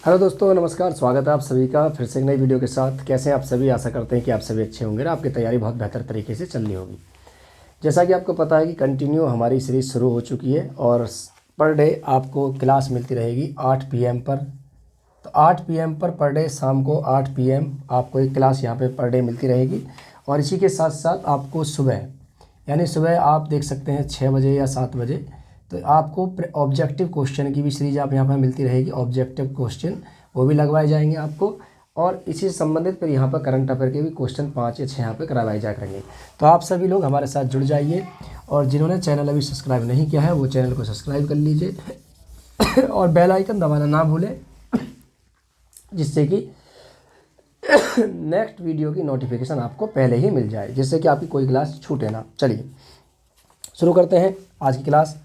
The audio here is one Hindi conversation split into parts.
हेलो दोस्तों, नमस्कार। स्वागत है आप सभी का फिर से एक नई वीडियो के साथ। कैसे हैं आप सभी? आशा करते हैं कि आप सभी अच्छे होंगे ना। आपकी तैयारी बहुत बेहतर तरीके से चल रही होगी। जैसा कि आपको पता है कि कंटिन्यू हमारी सीरीज़ शुरू हो चुकी है और पर डे आपको क्लास मिलती रहेगी 8 PM पर। तो 8 PM पर डे शाम को 8 PM आपको एक क्लास यहाँ पे पर डे मिलती रहेगी। और इसी के साथ साथ आपको सुबह यानी सुबह आप देख सकते हैं 6 बजे या 7 बजे तो आपको ऑब्जेक्टिव क्वेश्चन की भी सीरीज आप यहाँ पर मिलती रहेगी। ऑब्जेक्टिव क्वेश्चन वो भी लगवाए जाएंगे आपको, और इसी से संबंधित फिर यहाँ पर करंट अफेयर के भी क्वेश्चन 5 या 6 यहाँ पर करवाए जा करेंगे। तो आप सभी लोग हमारे साथ जुड़ जाइए, और जिन्होंने चैनल अभी सब्सक्राइब नहीं किया है वो चैनल को सब्सक्राइब कर लीजिए और बेल आइकन दबाना ना भूलें, जिससे कि नेक्स्ट वीडियो की नोटिफिकेशन आपको पहले ही मिल जाए, जिससे कि आपकी कोई क्लास छूटे ना। चलिए शुरू करते हैं आज की क्लास।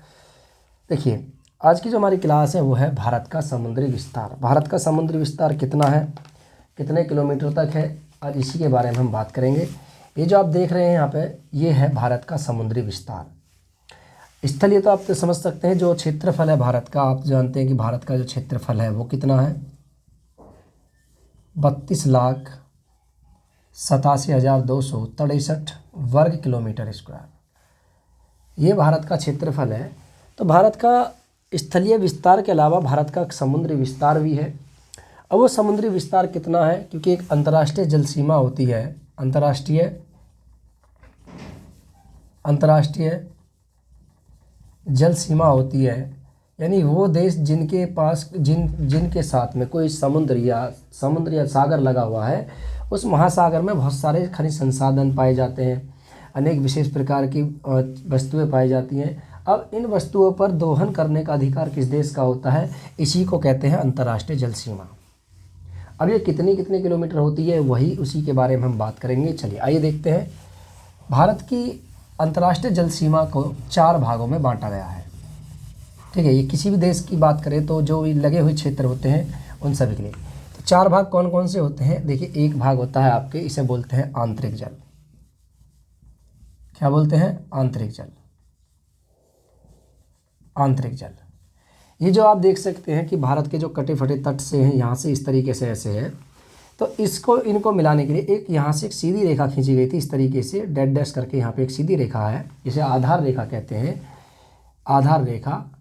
देखिए, आज की जो हमारी क्लास है वो है भारत का समुद्री विस्तार। भारत का समुद्री विस्तार कितना है, कितने किलोमीटर तक है, आज इसी के बारे में हम बात करेंगे। ये जो आप देख रहे हैं यहाँ पे, ये है भारत का समुद्री विस्तार। स्थलीय तो आप तो समझ सकते हैं, जो क्षेत्रफल है भारत का, आप जानते हैं कि भारत का जो क्षेत्रफल है वो कितना है, 32,87,263 वर्ग किलोमीटर स्क्वायर। ये भारत का क्षेत्रफल है। तो भारत का स्थलीय विस्तार के अलावा भारत का समुद्री विस्तार भी है। अब वो समुद्री विस्तार कितना है, क्योंकि एक अंतर्राष्ट्रीय जल सीमा होती है, अंतर्राष्ट्रीय जल सीमा होती है, यानी वो देश जिनके पास जिनके साथ में कोई समुद्र या सागर लगा हुआ है, उस महासागर में बहुत सारे खनिज संसाधन पाए जाते हैं, अनेक विशेष प्रकार की वस्तुएं पाई जाती हैं। अब इन वस्तुओं पर दोहन करने का अधिकार किस देश का होता है, इसी को कहते हैं अंतर्राष्ट्रीय जल सीमा। अब ये कितनी किलोमीटर होती है, वही उसी के बारे में हम बात करेंगे। चलिए आइए देखते हैं। भारत की अंतर्राष्ट्रीय जल सीमा को 4 भागों में बांटा गया है। ठीक है, ये किसी भी देश की बात करें तो जो लगे हुए क्षेत्र होते हैं उन सभी के लिए। तो 4 भाग कौन कौन से होते हैं? देखिए, एक भाग होता है आपके, इसे बोलते हैं आंतरिक जल। क्या बोलते हैं? आंतरिक जल। आंतरिक जल, ये जो आप देख सकते हैं कि भारत के जो कटे फटे तट से हैं, यहाँ से इस तरीके से ऐसे है, तो इनको मिलाने के लिए एक यहाँ से एक सीधी रेखा खींची गई थी, इस तरीके से डैश डैश करके यहाँ पे एक सीधी रेखा है, इसे आधार रेखा कहते हैं। आधार रेखा,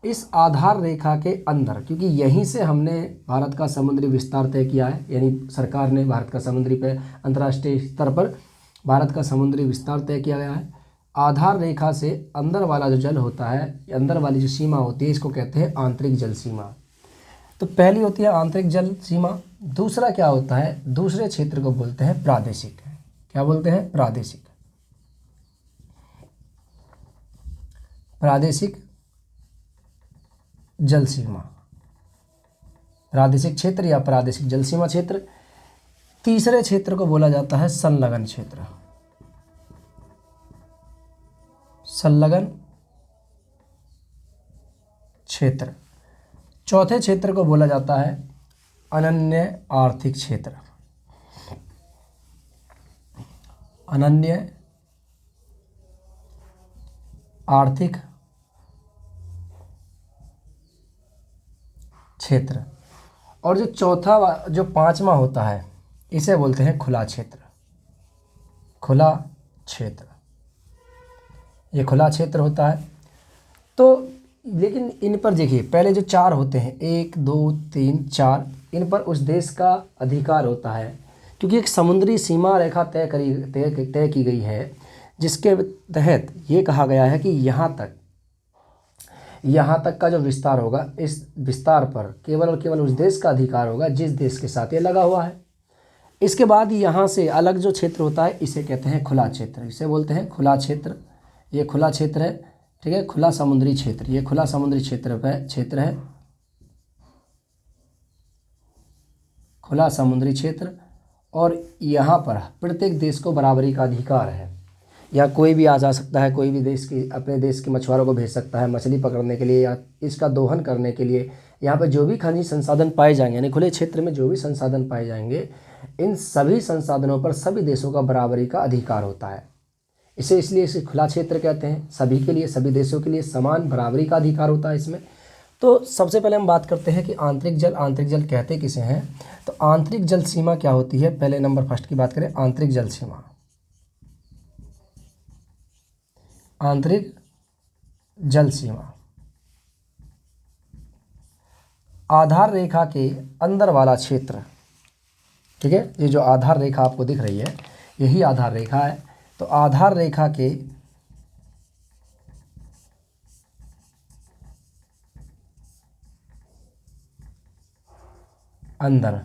इस आधार रेखा के अंदर, क्योंकि यहीं से हमने भारत का समुद्री विस्तार तय किया है, यानी सरकार ने भारत का समुद्री पे अंतर्राष्ट्रीय स्तर पर भारत का समुद्री विस्तार तय किया गया है। आधार रेखा से अंदर वाला जो जल होता है, अंदर वाली जो सीमा होती है, इसको कहते हैं आंतरिक जल सीमा। तो पहली होती है आंतरिक जल सीमा। दूसरा क्या होता है? दूसरे क्षेत्र को बोलते हैं प्रादेशिक। क्या बोलते हैं? प्रादेशिक। प्रादेशिक जल सीमा, प्रादेशिक क्षेत्र या प्रादेशिक जल सीमा क्षेत्र। तीसरे क्षेत्र को बोला जाता है संलग्न क्षेत्र। संलग्न क्षेत्र। चौथे क्षेत्र को बोला जाता है अनन्य आर्थिक क्षेत्र। अनन्य आर्थिक क्षेत्र। और जो चौथा जो 5वां होता है, इसे बोलते हैं खुला क्षेत्र। खुला क्षेत्र, ये खुला क्षेत्र होता है। तो लेकिन इन पर देखिए, पहले जो 4 होते हैं, 1 2 3 4, इन पर उस देश का अधिकार होता है, क्योंकि एक समुद्री सीमा रेखा तय की गई है, जिसके तहत ये कहा गया है कि यहाँ तक का जो विस्तार होगा, इस विस्तार पर केवल और केवल उस देश का अधिकार होगा जिस देश के साथ ये लगा हुआ है। इसके बाद यहाँ से अलग जो क्षेत्र होता है, इसे कहते हैं खुला क्षेत्र। इसे बोलते हैं खुला क्षेत्र। ये खुला क्षेत्र है, ठीक है, खुला समुद्री क्षेत्र। ये खुला समुद्री क्षेत्र है, खुला समुद्री क्षेत्र। और यहाँ पर प्रत्येक देश को बराबरी का अधिकार है। यहाँ कोई भी आ जा सकता है, कोई भी देश की अपने देश के मछुआरों को भेज सकता है मछली पकड़ने के लिए या इसका दोहन करने के लिए। यहाँ पर जो भी खनिज संसाधन पाए जाएंगे, यानी खुले क्षेत्र में जो भी संसाधन पाए जाएंगे, इन सभी संसाधनों पर सभी देशों का बराबरी का अधिकार होता है। इसलिए इसे खुला क्षेत्र कहते हैं। सभी के लिए, सभी देशों के लिए समान बराबरी का अधिकार होता है इसमें। तो सबसे पहले हम बात करते हैं कि आंतरिक जल कहते किसे हैं। तो आंतरिक जल सीमा क्या होती है, पहले नंबर फर्स्ट की बात करें, आंतरिक जल सीमा। आंतरिक जल सीमा आधार रेखा के अंदर वाला क्षेत्र, ठीक है। ये जो आधार रेखा आपको दिख रही है यही आधार रेखा है। तो आधार रेखा के अंदर,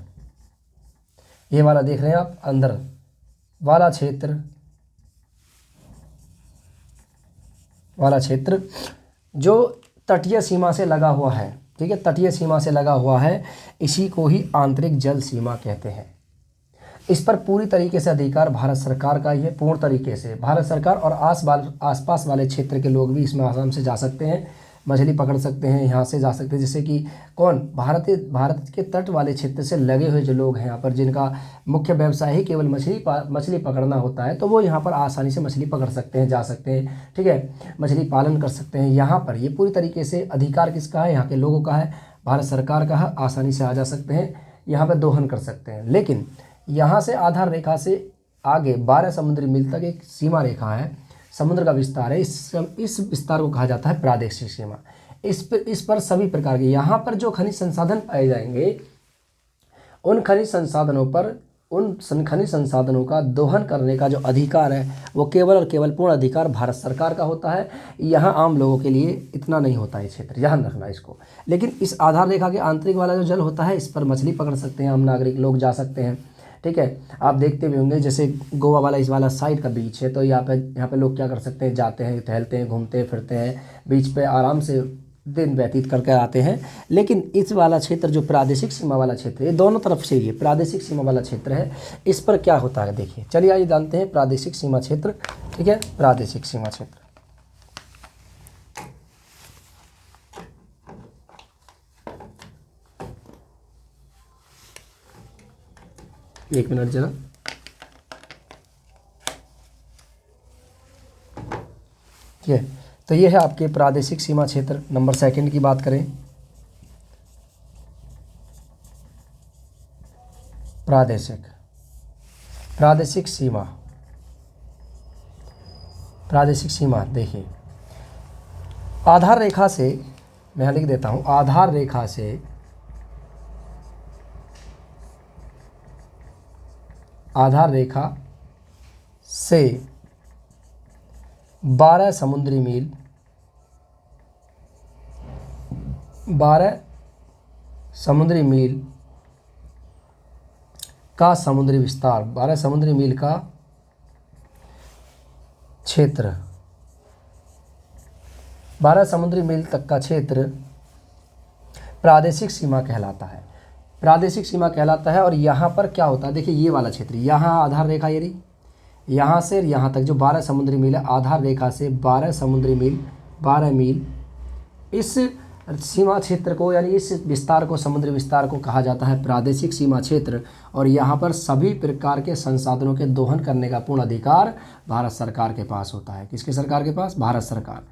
ये वाला देख रहे हैं आप, अंदर वाला क्षेत्र जो तटीय सीमा से लगा हुआ है, ठीक है, तटीय सीमा से लगा हुआ है, इसी को ही आंतरिक जल सीमा कहते हैं। इस पर पूरी तरीके से अधिकार भारत सरकार का ही है, पूर्ण तरीके से भारत सरकार, और आसपास वाले क्षेत्र के लोग भी इसमें आराम से जा सकते हैं, मछली पकड़ सकते हैं, यहाँ से जा सकते हैं। जैसे कि कौन, भारत के तट वाले क्षेत्र से लगे हुए जो लोग हैं यहाँ पर, जिनका मुख्य व्यवसाय ही केवल मछली पकड़ना होता है, तो वो यहाँ पर आसानी से मछली पकड़ सकते हैं, जा सकते हैं, ठीक है, मछली पालन कर सकते हैं। यहाँ पर ये पूरी तरीके से अधिकार किसका है, यहाँ के लोगों का है, भारत सरकार का है, आसानी से आ जा सकते हैं, यहाँ पर दोहन कर सकते हैं। लेकिन यहाँ से आधार रेखा से आगे 12 समुद्री मील तक एक सीमा रेखा है, समुद्र का विस्तार है। इस विस्तार को कहा जाता है प्रादेशिक सीमा। इस पर सभी प्रकार के, यहाँ पर जो खनिज संसाधन पाए जाएंगे, उन खनिज संसाधनों का दोहन करने का जो अधिकार है वो केवल और केवल पूर्ण अधिकार भारत सरकार का होता है। यहाँ आम लोगों के लिए इतना नहीं होता है क्षेत्र, ध्यान रखना इसको। लेकिन इस आधार रेखा के आंतरिक वाला जो जल होता है, इस पर मछली पकड़ सकते हैं, आम नागरिक लोग जा सकते हैं, ठीक है। आप देखते भी होंगे जैसे गोवा वाला इस वाला साइड का बीच है, तो यहाँ पे लोग क्या कर सकते हैं, जाते हैं, टहलते हैं, घूमते फिरते हैं, बीच पे आराम से दिन व्यतीत करके आते हैं। लेकिन इस वाला क्षेत्र जो प्रादेशिक सीमा वाला क्षेत्र है, दोनों तरफ से ये प्रादेशिक सीमा वाला क्षेत्र है, इस पर क्या होता है देखिए। चलिए आइए जानते हैं प्रादेशिक सीमा क्षेत्र, ठीक है, प्रादेशिक सीमा क्षेत्र। एक मिनट जरा, ठीक है। तो ये है आपके प्रादेशिक सीमा क्षेत्र। नंबर सेकंड की बात करें, प्रादेशिक सीमा देखिए, आधार रेखा से, मैं लिख देता हूँ, आधार रेखा से 12 समुद्री मील, 12 समुद्री मील का समुद्री विस्तार, 12 समुद्री मील का क्षेत्र, 12 समुद्री मील तक का क्षेत्र प्रादेशिक सीमा कहलाता है। प्रादेशिक सीमा कहलाता है। और यहाँ पर क्या होता है, देखिए ये वाला क्षेत्र, यहाँ आधार रेखा ये रही, यहाँ से यहाँ तक जो 12 समुद्री मील है, आधार रेखा से 12 समुद्री मील, 12 मील, इस सीमा क्षेत्र को, यानी इस विस्तार को, समुद्री विस्तार को कहा जाता है प्रादेशिक सीमा क्षेत्र। और यहाँ पर सभी प्रकार के संसाधनों के दोहन करने का पूर्ण अधिकार भारत सरकार के पास होता है। किसके सरकार के पास, भारत सरकार।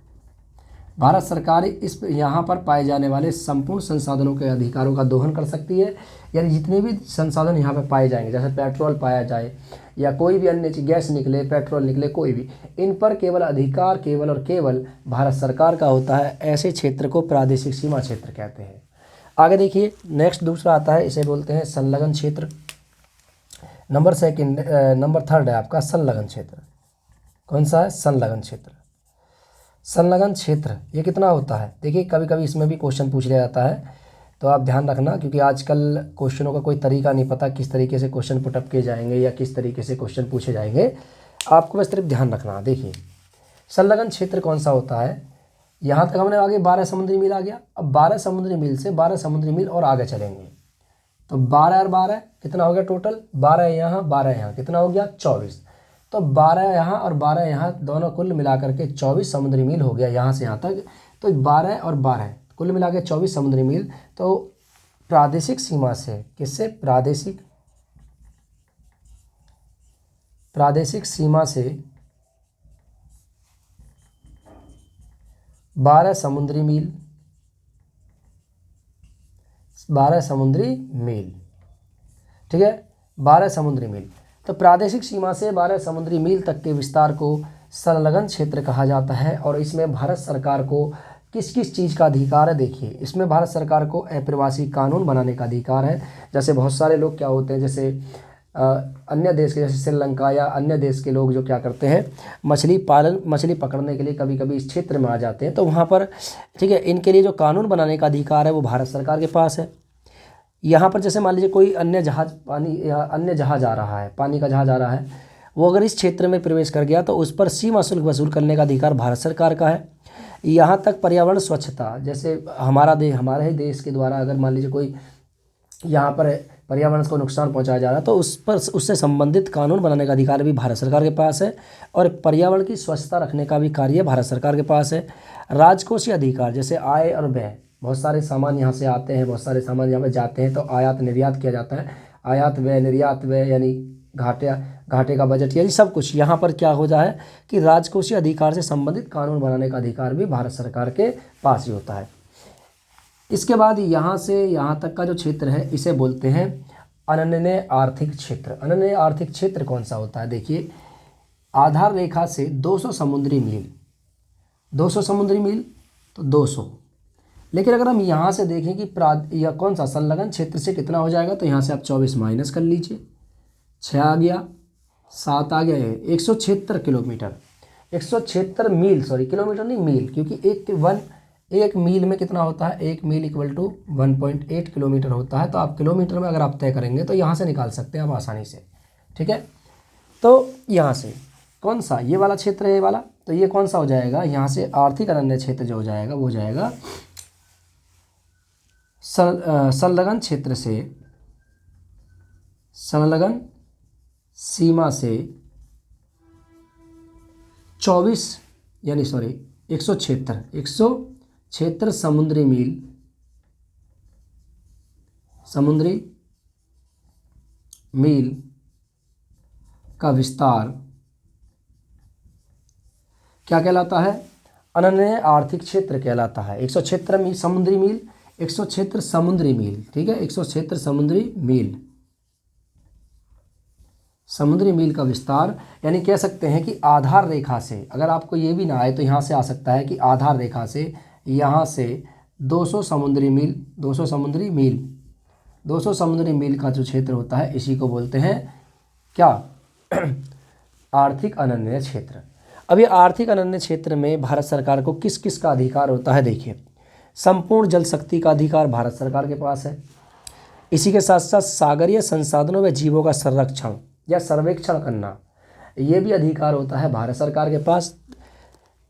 भारत सरकार इस यहाँ पर पाए जाने वाले संपूर्ण संसाधनों के अधिकारों का दोहन कर सकती है। यानी जितने भी संसाधन यहाँ पर पाए जाएंगे, जैसे पेट्रोल पाया जाए या कोई भी अन्य चीज़, गैस निकले, पेट्रोल निकले, कोई भी, इन पर केवल अधिकार केवल और केवल भारत सरकार का होता है। ऐसे क्षेत्र को प्रादेशिक सीमा क्षेत्र कहते हैं। आगे देखिए, नेक्स्ट दूसरा आता है, इसे बोलते हैं संलग्न क्षेत्र। नंबर थर्ड है आपका संलग्न क्षेत्र। कौन सा है, संलग्न क्षेत्र। संलग्न क्षेत्र ये कितना होता है, देखिए कभी कभी इसमें भी क्वेश्चन पूछ लिया जाता है, तो आप ध्यान रखना, क्योंकि आजकल क्वेश्चनों का कोई तरीका नहीं पता, किस तरीके से क्वेश्चन पुटअप किए जाएंगे या किस तरीके से क्वेश्चन पूछे जाएंगे, आपको बस सिर्फ ध्यान रखना। देखिए संलग्न क्षेत्र कौन सा होता है, यहाँ तक हमने आगे 12 समुद्री मील आ गया। अब 12 समुद्री मील से 12 समुद्री मील और आगे चलेंगे, तो 12 और 12 कितना हो गया टोटल, 12 यहाँ 12 यहाँ, कितना हो गया 24। तो 12 यहाँ और 12 यहाँ दोनों कुल मिलाकर के 24 समुद्री मील हो गया यहाँ से यहाँ तक। तो 12 और 12 कुल मिला के 24 समुद्री मील। तो प्रादेशिक सीमा से, किससे, प्रादेशिक सीमा से 12 समुद्री मील 12 समुद्री मील, ठीक है, 12 समुद्री मील। तो प्रादेशिक सीमा से 12 समुद्री मील तक के विस्तार को संलग्न क्षेत्र कहा जाता है। और इसमें भारत सरकार को किस किस चीज़ का अधिकार है, देखिए इसमें भारत सरकार को अप्रवासी कानून बनाने का अधिकार है। जैसे बहुत सारे लोग क्या होते हैं, जैसे अन्य देश के, जैसे श्रीलंका या अन्य देश के लोग जो क्या करते हैं, मछली पकड़ने के लिए कभी कभी इस क्षेत्र में आ जाते हैं, तो वहाँ पर ठीक है, इनके लिए जो कानून बनाने का अधिकार है वो भारत सरकार के पास है। यहाँ पर जैसे मान लीजिए कोई अन्य जहाज़ पानी या अन्य जहाज़ आ रहा है, पानी का जहाज़ आ रहा है, वो अगर इस क्षेत्र में प्रवेश कर गया तो उस पर सीमा शुल्क वसूल करने का अधिकार भारत सरकार का है। यहाँ तक पर्यावरण स्वच्छता, जैसे हमारे ही देश के द्वारा अगर मान लीजिए कोई यहाँ पर पर्यावरण को नुकसान पहुँचाया जा रहा है तो उस पर उससे संबंधित कानून बनाने का अधिकार भी भारत सरकार के पास है। और पर्यावरण की स्वच्छता रखने का भी कार्य भारत सरकार के पास है। राजकोषीय अधिकार, जैसे आय और व्यय, बहुत सारे सामान यहाँ से आते हैं, बहुत सारे सामान यहाँ पर जाते हैं, तो आयात निर्यात किया जाता है। आयात व्यय, निर्यात व्यय, यानी घाटे का बजट, यानी सब कुछ यहाँ पर क्या हो जाए कि राजकोषीय अधिकार से संबंधित कानून बनाने का अधिकार भी भारत सरकार के पास ही होता है। इसके बाद यहाँ से यहाँ तक का जो क्षेत्र है इसे बोलते हैं अनन्य आर्थिक क्षेत्र। अनन्य आर्थिक क्षेत्र कौन सा होता है, देखिए आधार रेखा से 200 समुद्री मील, 200 समुद्री मील तो 200, लेकिन अगर हम यहाँ से देखें कि यह कौन सा संलग्न क्षेत्र से कितना हो जाएगा, तो यहाँ से आप 24 माइनस कर लीजिए, 6 आ गया, 7 आ गया, 176 किलोमीटर, 176 मील, सॉरी किलोमीटर नहीं मील, क्योंकि एक मील में कितना होता है, 1 मील इक्वल टू 1.8 किलोमीटर होता है। तो आप किलोमीटर में अगर आप तय करेंगे तो यहाँ से निकाल सकते हैं आप आसानी से, ठीक है। तो यहाँ से कौन सा, ये वाला क्षेत्र है, ये वाला, तो ये कौन सा हो जाएगा, यहाँ से आर्थिक अनन्य क्षेत्र जो हो जाएगा वो हो जाएगा संलग्न क्षेत्र से, संलग्न सीमा से 24 यानी सॉरी 176 समुद्री मील का विस्तार क्या कहलाता है, अनन्य आर्थिक क्षेत्र कहलाता है। 176 समुद्री मील, 176 समुद्री मील, ठीक है, 176 समुद्री मील का विस्तार, यानी कह सकते हैं कि आधार रेखा से, अगर आपको ये भी ना आए तो यहाँ से आ सकता है कि आधार रेखा से यहाँ से 200 समुद्री मील का जो क्षेत्र होता है इसी को बोलते हैं क्या आर्थिक अनन्य क्षेत्र। अब ये आर्थिक अनन्य क्षेत्र में भारत सरकार को किस किस का अधिकार होता है, देखिए संपूर्ण जल शक्ति का अधिकार भारत सरकार के पास है। इसी के साथ साथ सागरीय संसाधनों व जीवों का संरक्षण या सर्वेक्षण करना, ये भी अधिकार होता है भारत सरकार के पास।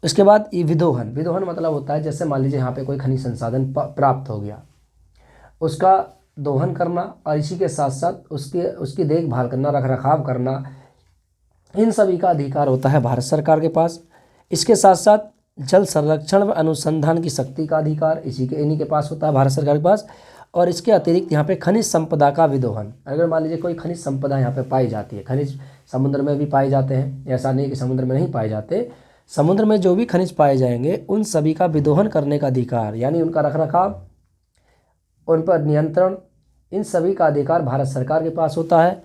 उसके बाद ये विदोहन मतलब होता है, जैसे मान लीजिए यहाँ पे कोई खनिज संसाधन प्राप्त हो गया, उसका दोहन करना और इसी के साथ साथ उसकी देखभाल करना, रख रखाव करना, इन सभी का अधिकार होता है भारत सरकार के पास। इसके साथ साथ जल संरक्षण व अनुसंधान की शक्ति का अधिकार इन्हीं के पास होता है, भारत सरकार के पास। और इसके अतिरिक्त यहाँ पे खनिज संपदा का विदोहन, अगर मान लीजिए कोई खनिज संपदा यहाँ पे पाई जाती है, खनिज समुद्र में भी पाए जाते हैं, ऐसा नहीं कि समुद्र में नहीं पाए जाते, समुद्र में जो भी खनिज पाए जाएंगे उन सभी का विदोहन करने का अधिकार, यानी उनका रखरखाव, उन पर नियंत्रण, इन सभी का अधिकार भारत सरकार के पास होता है।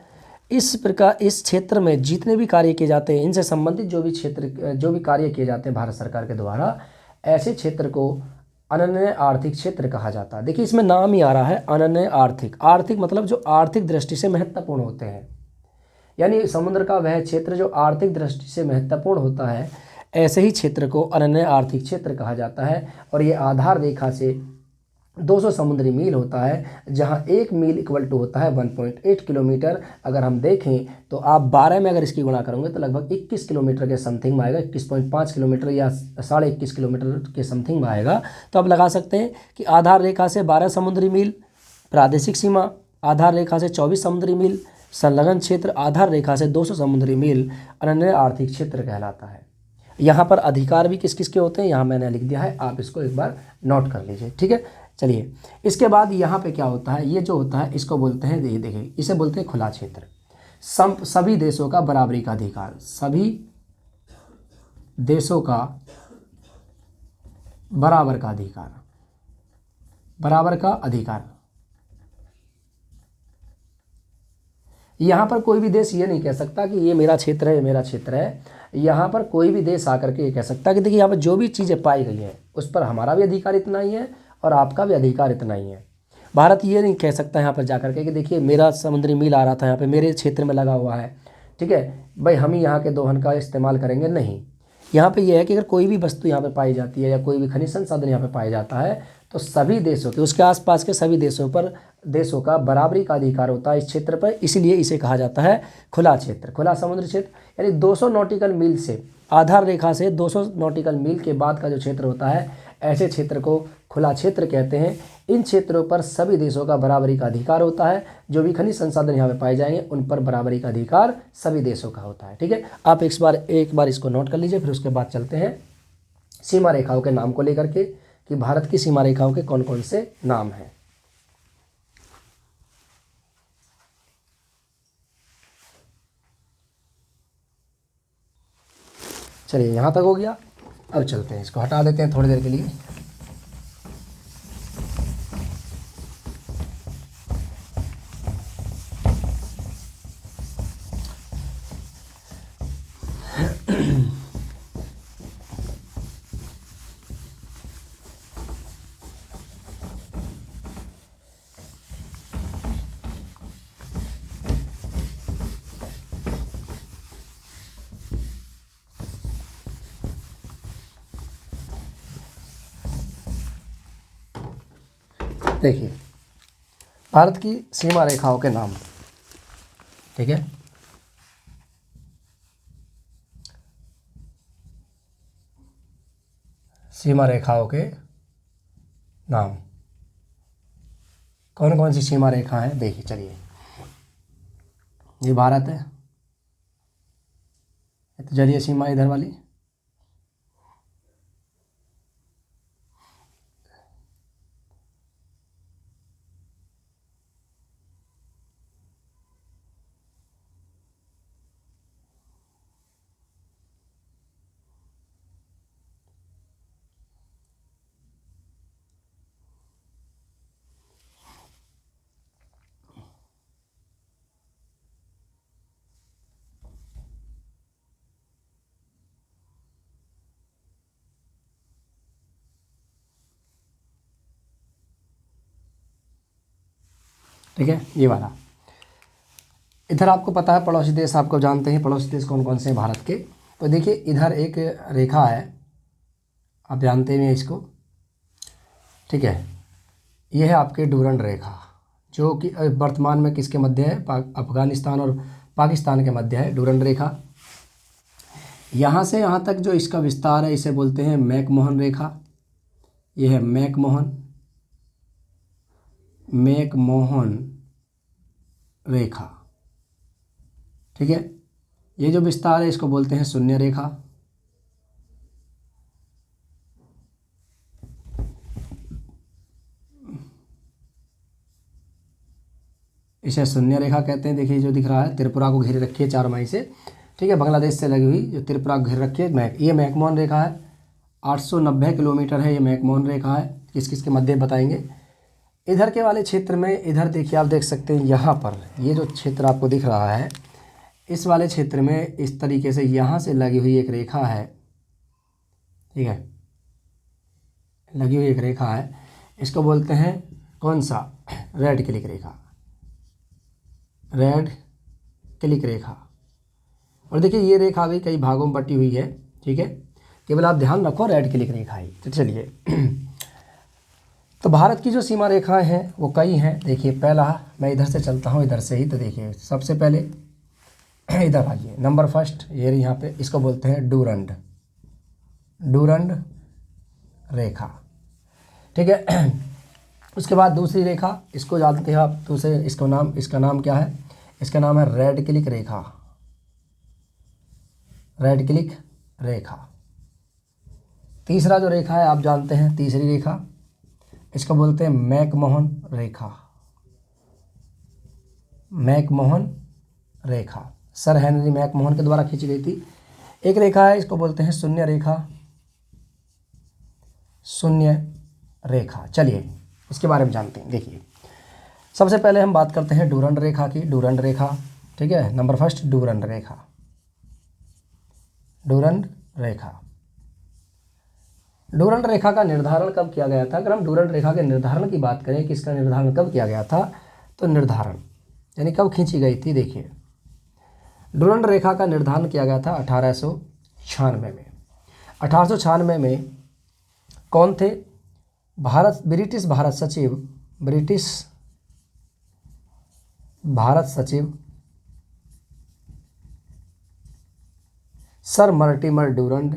इस प्रकार इस क्षेत्र में जितने भी कार्य किए जाते हैं, इनसे संबंधित जो भी कार्य किए जाते हैं भारत सरकार के द्वारा, ऐसे क्षेत्र को अनन्य आर्थिक क्षेत्र कहा जाता है। देखिए इसमें नाम ही आ रहा है अनन्य आर्थिक मतलब जो आर्थिक दृष्टि से महत्वपूर्ण होते हैं, यानी समुद्र का वह क्षेत्र जो आर्थिक दृष्टि से महत्वपूर्ण होता है, ऐसे ही क्षेत्र को अनन्य आर्थिक क्षेत्र कहा जाता है। और ये आधार रेखा से 200 समुद्री मील होता है, जहां 1 मील इक्वल टू होता है 1.8 किलोमीटर। अगर हम देखें तो आप 12 में अगर इसकी गुणा करोगे तो लगभग 21 किलोमीटर के समथिंग में आएगा, 21.5 किलोमीटर या 21.5 किलोमीटर के समथिंग में आएगा। तो आप लगा सकते हैं कि आधार रेखा से 12 समुद्री मील प्रादेशिक सीमा, आधार रेखा से 24 समुद्री मील संलग्न क्षेत्र, आधार रेखा से 200 समुद्री मील अनन्य आर्थिक क्षेत्र कहलाता है। यहाँ पर अधिकार भी किस किस के होते हैं यहाँ मैंने लिख दिया है, आप इसको एक बार नोट कर लीजिए, ठीक है। चलिए इसके बाद यहाँ पे क्या होता है, ये जो होता है इसको बोलते हैं, ये देखिए इसे बोलते हैं खुला क्षेत्र। सभी देशों का बराबरी का अधिकार, सभी देशों का बराबर का अधिकार, यहाँ पर कोई भी देश ये नहीं कह सकता कि ये मेरा क्षेत्र है, ये मेरा क्षेत्र है। यहाँ पर कोई भी देश आकर के ये कह सकता है कि देखिए यहाँ पर जो भी चीज़ें पाई गई हैं उस पर हमारा भी अधिकार इतना ही है और आपका भी अधिकार इतना ही है। भारत ये नहीं कह सकता यहाँ पर जाकर के कि देखिए मेरा समुद्री मील आ रहा था यहाँ पे मेरे क्षेत्र में लगा हुआ है, ठीक है भाई, हम ही यहाँ के दोहन का इस्तेमाल करेंगे। नहीं, यहाँ पे ये है कि अगर कोई भी वस्तु यहाँ पे पाई जाती है या कोई भी खनिज संसाधन यहाँ पे पाया जाता है तो सभी देशों के, उसके आसपास के सभी देशों का बराबरी का अधिकार होता है इस क्षेत्र पर। इसीलिए इसे कहा जाता है खुला क्षेत्र, खुला समुद्री क्षेत्र। यानी 200 नॉटिकल मील से, आधार रेखा से 200 नॉटिकल मील के बाद का जो क्षेत्र होता है, ऐसे क्षेत्र को खुला क्षेत्र कहते हैं। इन क्षेत्रों पर सभी देशों का बराबरी का अधिकार होता है। जो भी खनिज संसाधन यहाँ पे पाए जाएंगे उन पर बराबरी का अधिकार सभी देशों का होता है, ठीक है। आप एक बार इसको नोट कर लीजिए, फिर उसके बाद चलते हैं सीमा रेखाओं के नाम को लेकर के कि भारत की सीमा रेखाओं के कौन कौन से नाम हैं। चलिए यहाँ तक हो गया, अब चलते हैं, इसको हटा देते हैं थोड़ी देर के लिए। देखिए भारत की सीमा रेखाओं के नाम, ठीक है। सीमा रेखाओं के नाम, कौन कौन सी सीमा रेखा है देखिए। चलिए, ये भारत है, तो जलीय सीमा इधर वाली, ठीक है, ये वाला। इधर आपको पता है पड़ोसी देश, आपको जानते हैं पड़ोसी देश कौन कौन से हैं भारत के। तो देखिए इधर एक रेखा है, आप जानते हैं इसको, ठीक है। यह है आपके डूरंड रेखा, जो कि वर्तमान में किसके मध्य है, अफगानिस्तान और पाकिस्तान के मध्य है डूरंड रेखा। यहाँ से यहाँ तक जो इसका विस्तार है इसे बोलते हैं मैकमोहन रेखा। यह है मैकमोहन रेखा, ठीक है। ये जो विस्तार है इसको बोलते हैं शून्य रेखा। इसे शून्य रेखा कहते हैं। देखिए जो दिख रहा है, त्रिपुरा को घेरे रखी है चारमाई से, ठीक है, बांग्लादेश से लगी हुई जो त्रिपुरा को घेरे रखी है, ये मैकमोहन रेखा है। 890 किलोमीटर है ये मैकमोहन रेखा है। किस किस के मध्य बताएंगे। इधर के वाले क्षेत्र में, इधर देखिए आप देख सकते हैं, यहाँ पर ये जो क्षेत्र आपको दिख रहा है, इस वाले क्षेत्र में इस तरीके से यहाँ से लगी हुई एक रेखा है, ठीक है, लगी हुई एक रेखा है। इसको बोलते हैं कौन सा, रेड क्लिक रेखा, रेड क्लिक रेखा। और देखिए ये रेखा भी कई भागों में बटी हुई है, ठीक है, केवल आप ध्यान रखो रेड क्लिक रेखा ही। तो चलिए तो भारत की जो सीमा रेखाएं हैं वो कई हैं। देखिए पहला, मैं इधर से चलता हूँ, इधर से ही, तो देखिए सबसे पहले इधर आइए, नंबर फर्स्ट ये यहाँ पे, इसको बोलते हैं डूरंड रेखा, ठीक है। उसके बाद दूसरी रेखा, इसको जानते हैं आप, दूसरे इसका नाम क्या है, इसका नाम है रेड क्लिक रेखा, रेड क्लिक रेखा। तीसरा जो रेखा है आप जानते हैं, तीसरी रेखा, इसको बोलते हैं मैकमोहन रेखा, मैकमोहन रेखा, सर हेनरी मैकमोहन के द्वारा खींची गई थी। एक रेखा है, इसको बोलते हैं शून्य रेखा, शून्य रेखा। चलिए इसके बारे में जानते हैं। देखिए सबसे पहले हम बात करते हैं डूरंड रेखा की, डूरंड रेखा, ठीक है। नंबर फर्स्ट डूरंड रेखा, डूरंड रेखा। डूरंड रेखा का निर्धारण कब किया गया था? अगर हम डूरंड रेखा के निर्धारण की बात करें कि इसका निर्धारण कब किया गया था, तो निर्धारण यानी कब खींची गई थी, देखिए डूरंड रेखा का निर्धारण किया गया था 1896 में। 1896 में कौन थे? ब्रिटिश भारत सचिव सर मर्टिमर डूरंड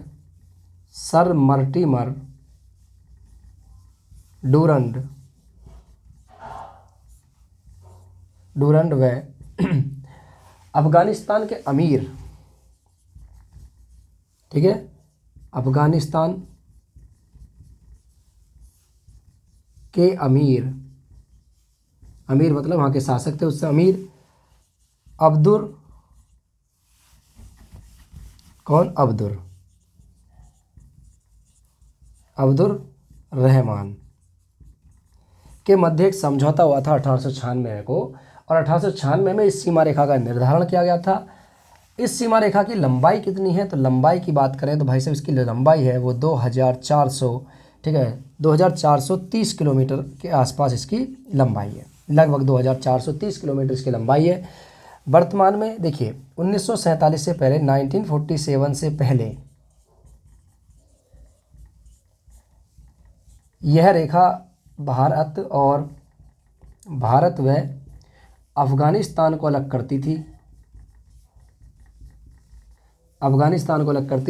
व अफगानिस्तान के अमीर, ठीक है, अफगानिस्तान के अमीर मतलब वहाँ के शासक थे, उससे अमीर अब्दुर रहमान के मध्य एक समझौता हुआ था 1896 को, और 1896 में इस सीमा रेखा का निर्धारण किया गया था। इस सीमा रेखा की लंबाई कितनी है? तो लंबाई की बात करें तो भाई साहब इसकी लंबाई है वो 2400, ठीक है, 2430 किलोमीटर के आसपास इसकी लंबाई है, लगभग 2430 किलोमीटर इसकी लंबाई है। वर्तमान में देखिए 1947 से पहले, 1947 से पहले यह रेखा भारत व अफगानिस्तान को अलग करती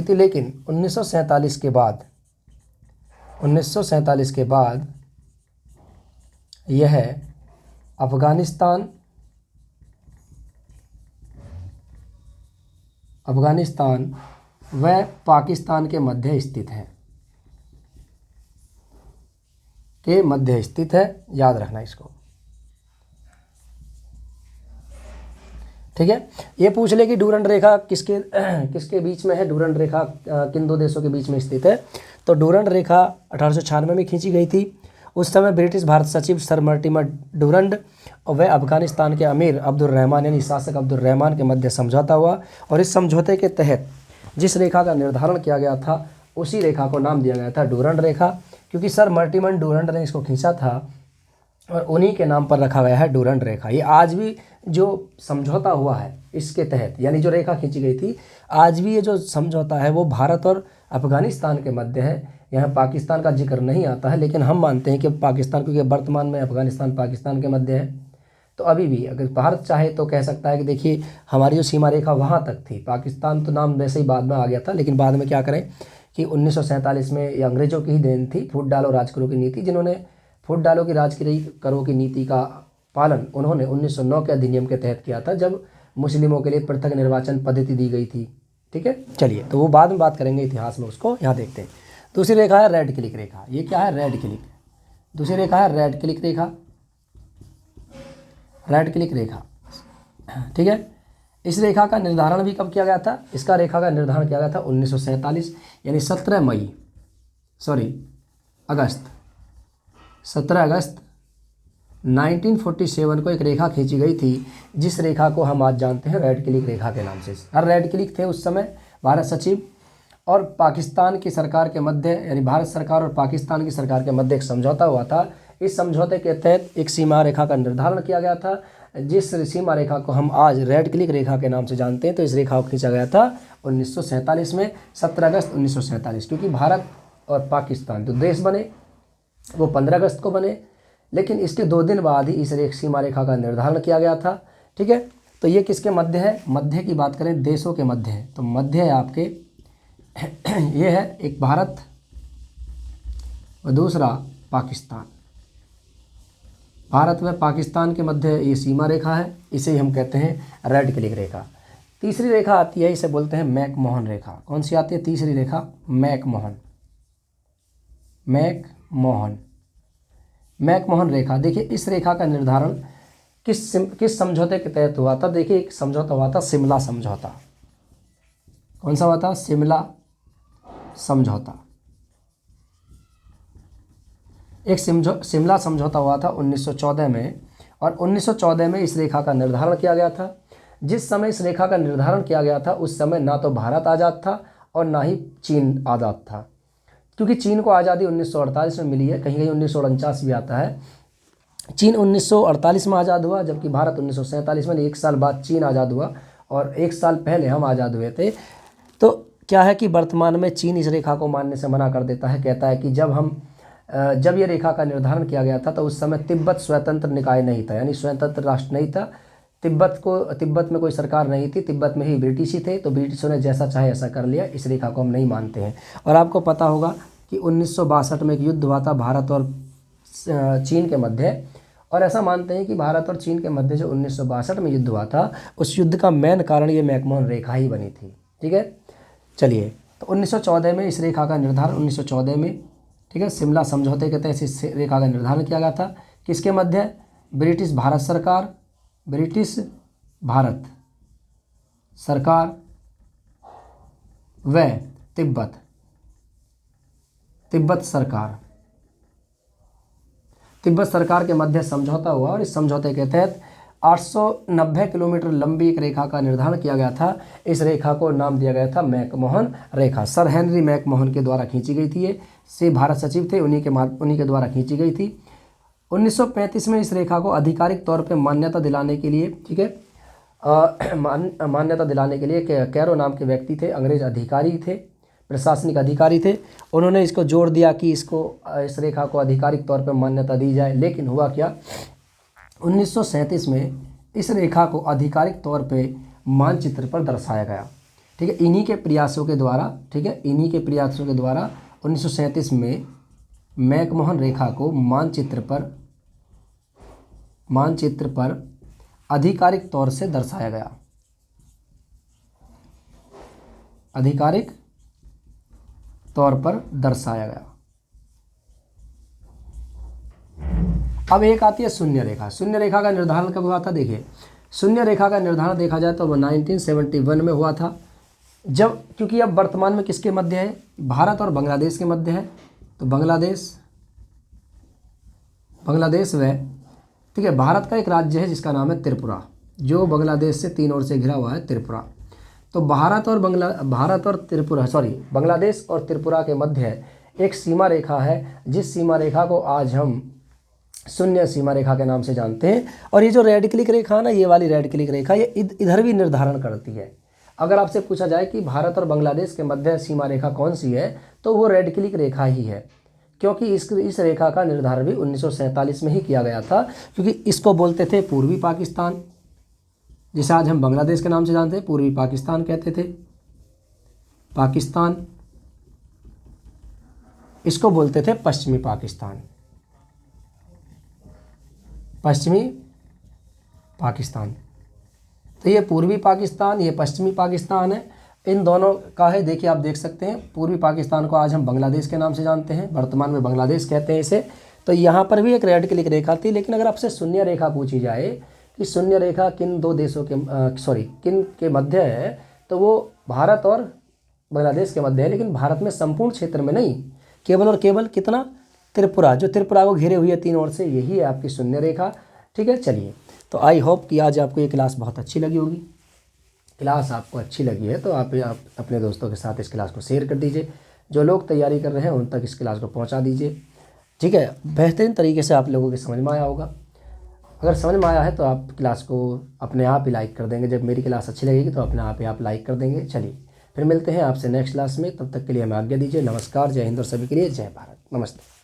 थी, लेकिन 1947 के बाद यह अफगानिस्तान व पाकिस्तान के मध्य स्थित है, याद रखना इसको, ठीक है। ये पूछ ले कि डूरंड रेखा किसके बीच में है, डूरंड रेखा किन दो देशों के बीच में स्थित है? तो डूरंड रेखा 1896 में खींची गई थी। उस समय ब्रिटिश भारत सचिव सर मर्टिमर डूरंड और वह अफगानिस्तान के अमीर अब्दुर रहमान यानी शासक अब्दुर रहमान के मध्य समझौता हुआ, और इस समझौते के तहत जिस रेखा का निर्धारण किया गया था उसी रेखा को नाम दिया गया था डूरंड रेखा, क्योंकि सर मर्टिमर डूरंड ने इसको खींचा था और उन्हीं के नाम पर रखा गया है डूरंड रेखा। ये आज भी जो समझौता हुआ है इसके तहत, यानी जो रेखा खींची गई थी, आज भी ये जो समझौता है वो भारत और अफगानिस्तान के मध्य है। यहाँ पाकिस्तान का जिक्र नहीं आता है, लेकिन हम मानते हैं कि पाकिस्तान, क्योंकि वर्तमान में अफगानिस्तान पाकिस्तान के मध्य है, तो अभी भी अगर भारत चाहे तो कह सकता है कि देखिए हमारी जो सीमा रेखा वहाँ तक थी। पाकिस्तान तो नाम वैसे ही बाद में आ गया था, लेकिन बाद में क्या करें कि 1947 में ये अंग्रेज़ों की ही देन थी, फूट डालो राज करो की नीति, जिन्होंने फूट डालो की राज करो की नीति का पालन उन्होंने 1909 के अधिनियम के तहत किया था, जब मुस्लिमों के लिए पृथक निर्वाचन पद्धति दी गई थी, ठीक है। चलिए, तो वो बाद में बात करेंगे इतिहास में, उसको यहाँ देखते हैं। दूसरी रेखा है रेड क्लिक रेखा। ये क्या है? Red click. दूसरी रेखा है रेड क्लिक रेखा, ठीक है। इस रेखा का निर्धारण भी कब किया गया था? इसका रेखा का निर्धारण किया गया था 1947 यानी 17 अगस्त 1947 को एक रेखा खींची गई थी, जिस रेखा को हम आज जानते हैं रेड क्लिक रेखा के नाम से। और रेड क्लिक थे उस समय भारत सचिव और पाकिस्तान की सरकार के मध्य, यानी भारत सरकार और पाकिस्तान की सरकार के मध्य एक समझौता हुआ था। इस समझौते के तहत एक सीमा रेखा का निर्धारण किया गया था, जिस सीमा रेखा को हम आज रेड क्लिक रेखा के नाम से जानते हैं। तो इस रेखा को खींचा गया था 1947 में, 17 अगस्त 1947, क्योंकि भारत और पाकिस्तान जो देश बने वो 15 अगस्त को बने, लेकिन इसके 2 दिन बाद ही इस सीमा रेखा का निर्धारण किया गया था, ठीक है। तो ये किसके मध्य है? मध्य की बात करें देशों के मध्य है, तो मध्य है आपके ये है एक भारत और दूसरा पाकिस्तान। भारत व पाकिस्तान के मध्य ये सीमा रेखा है, इसे ही हम कहते हैं रेड क्लिक रेखा। तीसरी रेखा आती है, इसे बोलते हैं मैकमोहन रेखा। कौन सी आती है तीसरी रेखा? मैकमोहन रेखा। देखिए इस रेखा का निर्धारण किस समझौते के तहत हुआ था? देखिए एक समझौता हुआ था, शिमला समझौता। कौन सा हुआ था? शिमला समझौता। एक शिमला समझौता हुआ था 1914 में, और 1914 में इस रेखा का निर्धारण किया गया था, जिस समय इस रेखा का निर्धारण किया गया था उस समय ना तो भारत आज़ाद था और ना ही चीन आज़ाद था, क्योंकि चीन को आज़ादी 1948 में मिली है, कहीं कहीं 1949 भी आता है। चीन 1948 में आज़ाद हुआ, जबकि भारत 1947 में, 1 साल बाद चीन आज़ाद हुआ और 1 साल पहले हम आज़ाद हुए थे। तो क्या है कि वर्तमान में चीन इस रेखा को मानने से मना कर देता है, कहता है कि जब ये रेखा का निर्धारण किया गया था तो उस समय तिब्बत स्वतंत्र निकाय नहीं था, यानी स्वतंत्र राष्ट्र नहीं था। तिब्बत में कोई सरकार नहीं थी, तिब्बत में ही ब्रिटिश ही थे, तो ब्रिटिशों ने जैसा चाहे ऐसा कर लिया। इस रेखा को हम नहीं मानते हैं। और आपको पता होगा कि 1962 में एक युद्ध हुआ था भारत और चीन के मध्य, और ऐसा मानते हैं कि भारत और चीन के मध्य जो 1962 में युद्ध हुआ था, उस युद्ध का मेन कारण ये मैकमोहन रेखा ही बनी थी। ठीक है, चलिए, तो 1914 में इस रेखा का निर्धारण 1914 में, ठीक है, शिमला समझौते के तहत इस रेखा का निर्धारण किया गया था। किसके मध्य? ब्रिटिश भारत सरकार व तिब्बत सरकार के मध्य समझौता हुआ, और इस समझौते के तहत 890 किलोमीटर लंबी एक रेखा का निर्धारण किया गया था। इस रेखा को नाम दिया गया था मैकमोहन रेखा। सर हेनरी मैकमोहन के द्वारा खींची गई थी। ये से भारत सचिव थे, उन्हीं के द्वारा खींची गई थी। 1935 में इस रेखा को आधिकारिक तौर पे मान्यता दिलाने के लिए, ठीक है, मान्यता दिलाने के लिए कैरो नाम के व्यक्ति थे, अंग्रेज अधिकारी थे, प्रशासनिक अधिकारी थे। उन्होंने इसको जोर दिया कि इस रेखा को आधिकारिक तौर पे मान्यता दी जाए। लेकिन हुआ क्या, 1937 में इस रेखा को आधिकारिक तौर पे मानचित्र पर दर्शाया गया। ठीक है, इन्हीं के प्रयासों के द्वारा, ठीक है, 1937 में मैकमोहन रेखा को मानचित्र पर आधिकारिक तौर से दर्शाया गया। आधिकारिक तौर पर दर्शाया गया। अब एक आती है शून्य रेखा। शून्य रेखा का निर्धारण कब हुआ था? देखिए, शून्य रेखा का निर्धारण देखा जाए तो 1971 में हुआ था, जब, क्योंकि अब वर्तमान में किसके मध्य है? भारत और बांग्लादेश के मध्य है। तो बांग्लादेश व, ठीक है, भारत का एक राज्य है जिसका नाम है त्रिपुरा, जो बांग्लादेश से 3 ओर से घिरा हुआ है, त्रिपुरा। तो बांग्लादेश और त्रिपुरा के मध्य एक सीमा रेखा है, जिस सीमा रेखा को आज हम शून्य सीमा रेखा के नाम से जानते हैं। और ये जो रेड क्लिक रेखा है ना, ये वाली रेड क्लिक रेखा, ये इधर भी निर्धारण करती है। अगर आपसे पूछा जाए कि भारत और बांग्लादेश के मध्य सीमा रेखा कौन सी है, तो वो रेड क्लिक रेखा ही है, क्योंकि इस रेखा का निर्धारण भी 1947 में ही किया गया था। क्योंकि इसको बोलते थे पूर्वी पाकिस्तान, जिसे आज हम बांग्लादेश के नाम से जानते हैं, पूर्वी पाकिस्तान कहते थे, पाकिस्तान। इसको बोलते थे पश्चिमी पाकिस्तान, तो ये पूर्वी पाकिस्तान, ये पश्चिमी पाकिस्तान है, इन दोनों का है। देखिए, आप देख सकते हैं, पूर्वी पाकिस्तान को आज हम बांग्लादेश के नाम से जानते हैं, वर्तमान में बांग्लादेश कहते हैं इसे। तो यहाँ पर भी एक रेड क्लिक रेखा थी। लेकिन अगर आपसे शून्य रेखा पूछी जाए कि शून्य रेखा किन दो देशों के किन के मध्य है, तो वो भारत और बांग्लादेश के मध्य है, लेकिन भारत में संपूर्ण क्षेत्र में नहीं, केवल और केवल कितना? त्रिपुरा, जो त्रिपुरा को घेरे हुई है 3 ओर से, यही है आपकी शून्य रेखा। ठीक है, चलिए, तो आई होप कि आज आपको ये क्लास बहुत अच्छी लगी होगी। क्लास आपको अच्छी लगी है तो आप अपने दोस्तों के साथ इस क्लास को शेयर कर दीजिए। जो लोग तैयारी कर रहे हैं उन तक इस क्लास को पहुंचा दीजिए। ठीक है, बेहतरीन तरीके से आप लोगों के समझ में आया होगा। अगर समझ में आया है तो आप क्लास को अपने आप ही लाइक कर देंगे। जब मेरी क्लास अच्छी लगेगी तो अपने आप ही आप लाइक कर देंगे। चलिए, फिर मिलते हैं आपसे नेक्स्ट क्लास में। तब तक के लिए हमें आज्ञा दीजिए। नमस्कार, जय हिंद और सभी के लिए जय भारत। नमस्ते।